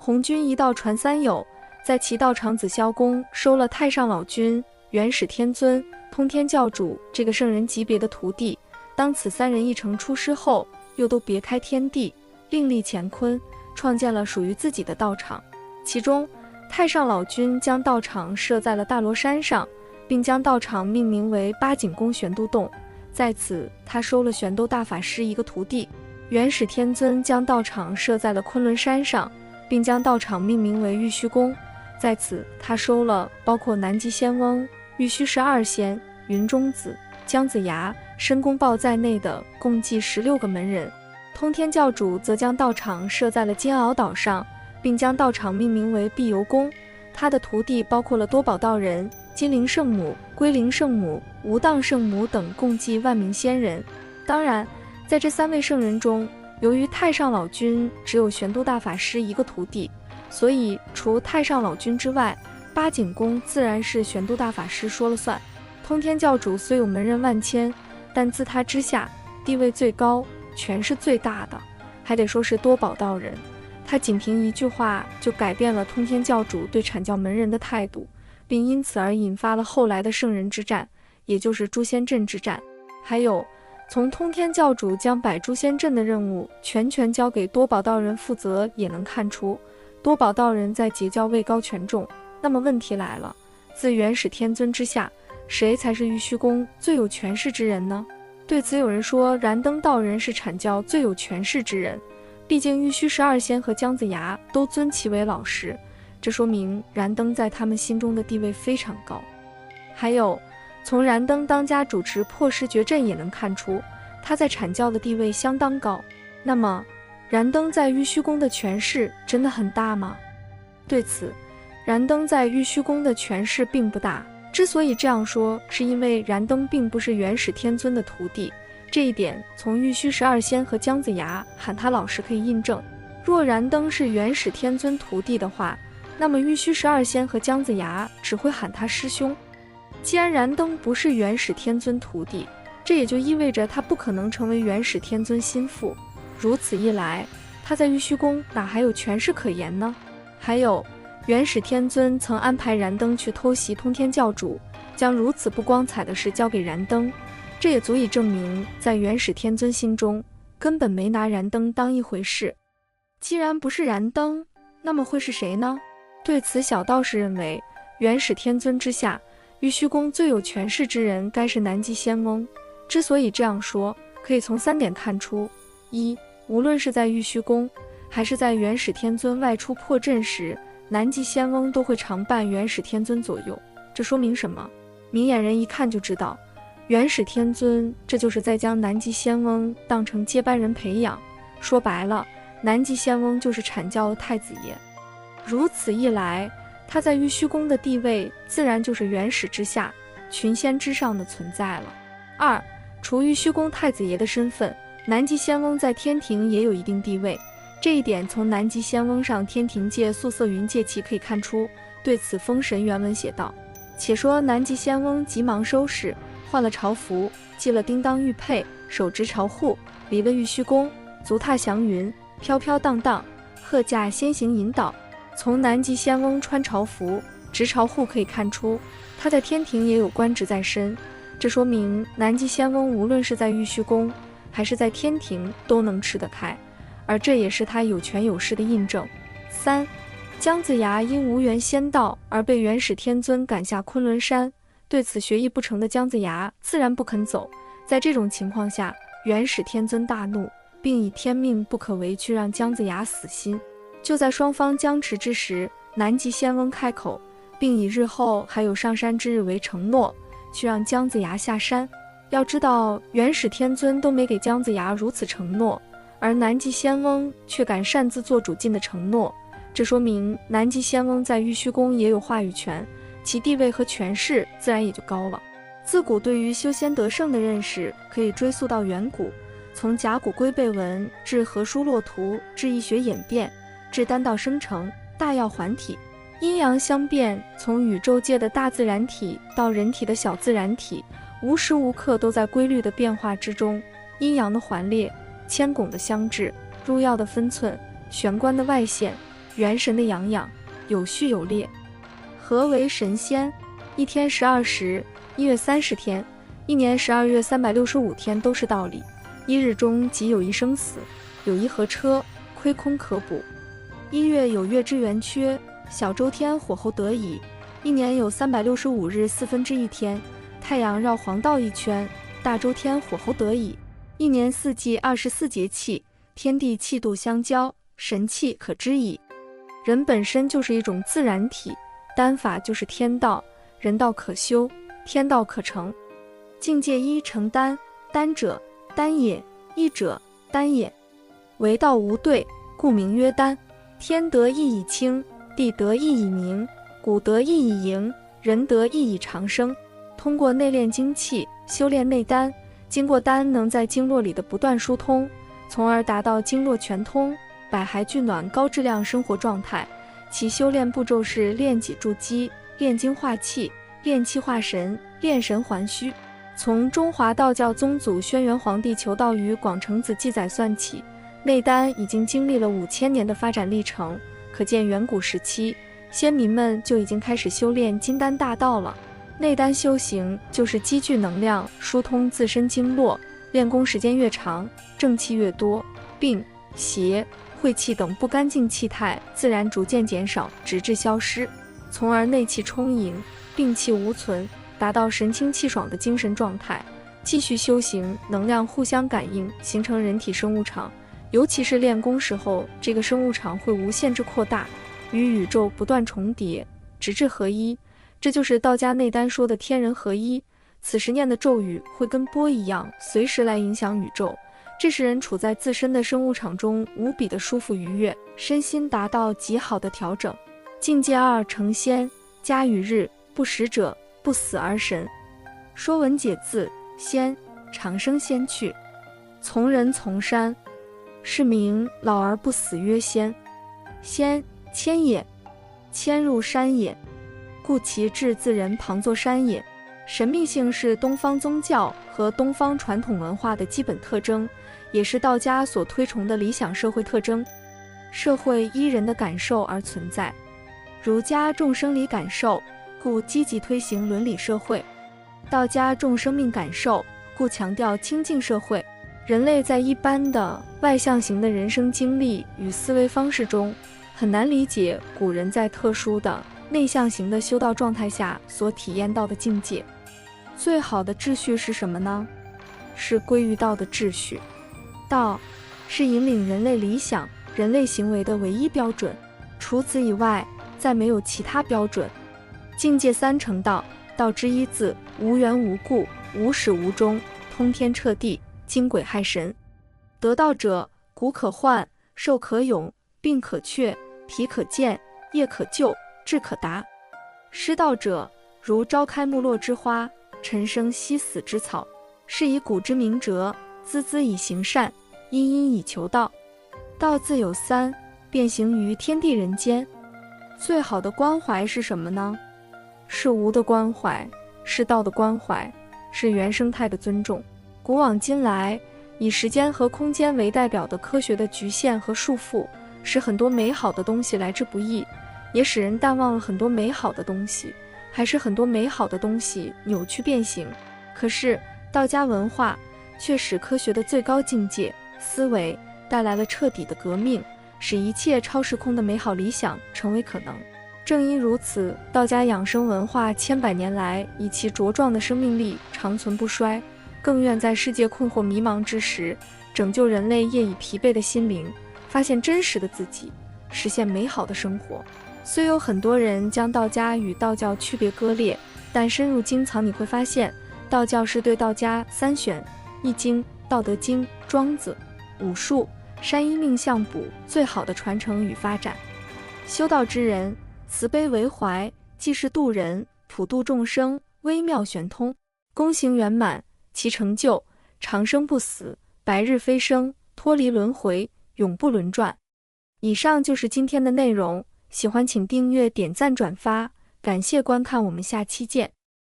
红军一道传三友，在其道场紫霄宫收了太上老君、元始天尊、通天教主这个圣人级别的徒弟。当此三人一成出师后，又都别开天地，另立乾坤，创建了属于自己的道场。其中太上老君将道场设在了大罗山上，并将道场命名为八景宫玄都洞，在此他收了玄都大法师一个徒弟。元始天尊将道场设在了昆仑山上，并将道场命名为玉虚宫，在此他收了包括南极仙翁、玉虚12仙、云中子、姜子牙、申公豹在内的共计16个门人。通天教主则将道场设在了金鳌岛上，并将道场命名为碧游宫，他的徒弟包括了多宝道人、金灵圣母、龟灵圣母、无当圣母等共计万名仙人。当然，在这3位圣人中，由于太上老君只有玄都大法师一个徒弟，所以除太上老君之外，八景宫自然是玄都大法师说了算。通天教主虽有门人万千，但自他之下地位最高、权势最大的，还得说是多宝道人。他仅凭一句话就改变了通天教主对阐教门人的态度，并因此而引发了后来的圣人之战，也就是诛仙阵之战。还有，从通天教主将摆诛仙阵的任务全权交给多宝道人负责，也能看出多宝道人在截教位高权重。那么问题来了，自元始天尊之下，谁才是玉虚宫最有权势之人呢？对此有人说燃灯道人是阐教最有权势之人，毕竟玉虚12仙和姜子牙都尊其为老师，这说明燃灯在他们心中的地位非常高。还有，从燃灯当家主持破尸绝阵也能看出他在阐教的地位相当高。那么燃灯在玉虚宫的权势真的很大吗？对此，燃灯在玉虚宫的权势并不大。之所以这样说，是因为燃灯并不是元始天尊的徒弟，这一点从玉虚12仙和姜子牙喊他老师可以印证。若燃灯是元始天尊徒弟的话，那么玉虚12仙和姜子牙只会喊他师兄。既然燃灯不是元始天尊徒弟，这也就意味着他不可能成为元始天尊心腹。如此一来，他在玉虚宫哪还有权势可言呢？还有，元始天尊曾安排燃灯去偷袭通天教主，将如此不光彩的事交给燃灯，这也足以证明在元始天尊心中根本没拿燃灯当一回事。既然不是燃灯，那么会是谁呢？对此，小道士认为元始天尊之下，玉虚宫最有权势之人该是南极仙翁。之所以这样说，可以从3点看出：一，无论是在玉虚宫还是在元始天尊外出破阵时，南极仙翁都会常伴元始天尊左右。这说明什么？明眼人一看就知道，元始天尊这就是在将南极仙翁当成接班人培养。说白了，南极仙翁就是阐教的太子爷。如此一来，他在玉虚宫的地位自然就是元始之下、群仙之上的存在了。二，除玉虚宫太子爷的身份，南极仙翁在天庭也有一定地位。这一点从南极仙翁上天庭界宿色云界旗可以看出。对此，封神原文写道：且说南极仙翁急忙收拾，换了朝服，系了叮当玉佩，手执朝户，离了玉虚宫，足踏祥云，飘飘荡荡，鹤驾先行引导。从南极仙翁穿朝服、执朝户可以看出，他在天庭也有官职在身。这说明南极仙翁无论是在玉虚宫还是在天庭都能吃得开，而这也是他有权有势的印证。三，姜子牙因无缘仙道而被元始天尊赶下昆仑山，对此学艺不成的姜子牙自然不肯走。在这种情况下，元始天尊大怒，并以天命不可违去让姜子牙死心。就在双方僵持之时，南极仙翁开口，并以日后还有上山之日为承诺，去让姜子牙下山。要知道，元始天尊都没给姜子牙如此承诺，而南极仙翁却敢擅自做主进的承诺，这说明南极仙翁在玉虚宫也有话语权，其地位和权势自然也就高了。自古对于修仙得胜的认识可以追溯到远古，从甲骨龟背文至河书洛图，至易学演变，至丹道生成，大药还体，阴阳相变，从宇宙界的大自然体到人体的小自然体，无时无刻都在规律的变化之中。阴阳的环列，千拱的相制，入药的分寸，玄关的外现，元神的养养，有序有列。何为神仙？一天12时，1月30天，一年12月365天都是道理。一日中即有一生死，有一合车，亏空可补。1月有月之圆缺，小周天火候得矣。一年有365日1/4天，太阳绕黄道一圈，大周天火候得矣。一年4季24节气，天地气度相交，神气可知矣。人本身就是一种自然体，丹法就是天道，人道可修，天道可成。境界一成丹，丹者丹也，一者丹也。为道无对，故名曰丹。天得意以清，地得意以明，谷得意以盈，人得意以长生。通过内练精气，修炼内丹，经过丹能在经络里的不断疏通，从而达到经络全通、百骸俱暖高质量生活状态。其修炼步骤是炼己筑基、炼精化气、炼气化神、炼神还虚。从中华道教宗祖轩辕黄帝求道于广成子记载算起，内丹已经经历了5000年的发展历程，可见远古时期先民们就已经开始修炼金丹大道了。内丹修行就是积聚能量，疏通自身经络，练功时间越长，正气越多，病、邪、晦气等不干净气态自然逐渐减少，直至消失，从而内气充盈，病气无存，达到神清气爽的精神状态。继续修行，能量互相感应，形成人体生物场。尤其是练功时候，这个生物场会无限制扩大，与宇宙不断重叠，直至合一。这就是道家内丹说的天人合一。此时念的咒语会跟波一样，随时来影响宇宙。这时人处在自身的生物场中，无比的舒服愉悦，身心达到极好的调整。境界2成仙，加与日，不食者，不死而神。说文解字：仙，长生仙去，从人从山，是名老而不死曰仙。仙，迁也，迁入山也，故其至自人旁作山也。神秘性是东方宗教和东方传统文化的基本特征，也是道家所推崇的理想社会特征。社会依人的感受而存在，儒家重生理感受，故积极推行伦理社会；道家重生命感受，故强调清净社会。人类在一般的外向型的人生经历与思维方式中，很难理解古人在特殊的内向型的修道状态下所体验到的境界。最好的秩序是什么呢？是归于道的秩序。道是引领人类理想、人类行为的唯一标准，除此以外，再没有其他标准。境界3成道，道之一字，无缘无故，无始无终，通天彻地，精鬼害神。得道者，骨可换，寿可永，病可却，体可健，业可救，志可达。失道者，如朝开暮落之花，晨生夕死之草，是以古之明哲，孜孜以行善，殷殷以求道。道自有3，变行于天地人间。最好的关怀是什么呢？是无的关怀，是道的关怀，是原生态的尊重。古往今来，以时间和空间为代表的科学的局限和束缚，使很多美好的东西来之不易，也使人淡忘了很多美好的东西，还使很多美好的东西扭曲变形。可是道家文化却使科学的最高境界思维带来了彻底的革命，使一切超时空的美好理想成为可能。正因如此，道家养生文化千百年来以其茁壮的生命力长存不衰，更愿在世界困惑迷茫之时，拯救人类业已疲惫的心灵，发现真实的自己，实现美好的生活。虽有很多人将道家与道教区别割裂，但深入经藏你会发现，道教是对道家三选、易经、道德经、庄子、武术、山医命相卜最好的传承与发展。修道之人，慈悲为怀，济世度人，普度众生，微妙玄通，功行圆满，其成就长生不死，白日飞升，脱离轮回，永不轮转。以上就是今天的内容，喜欢请订阅、点赞、转发，感谢观看，我们下期见。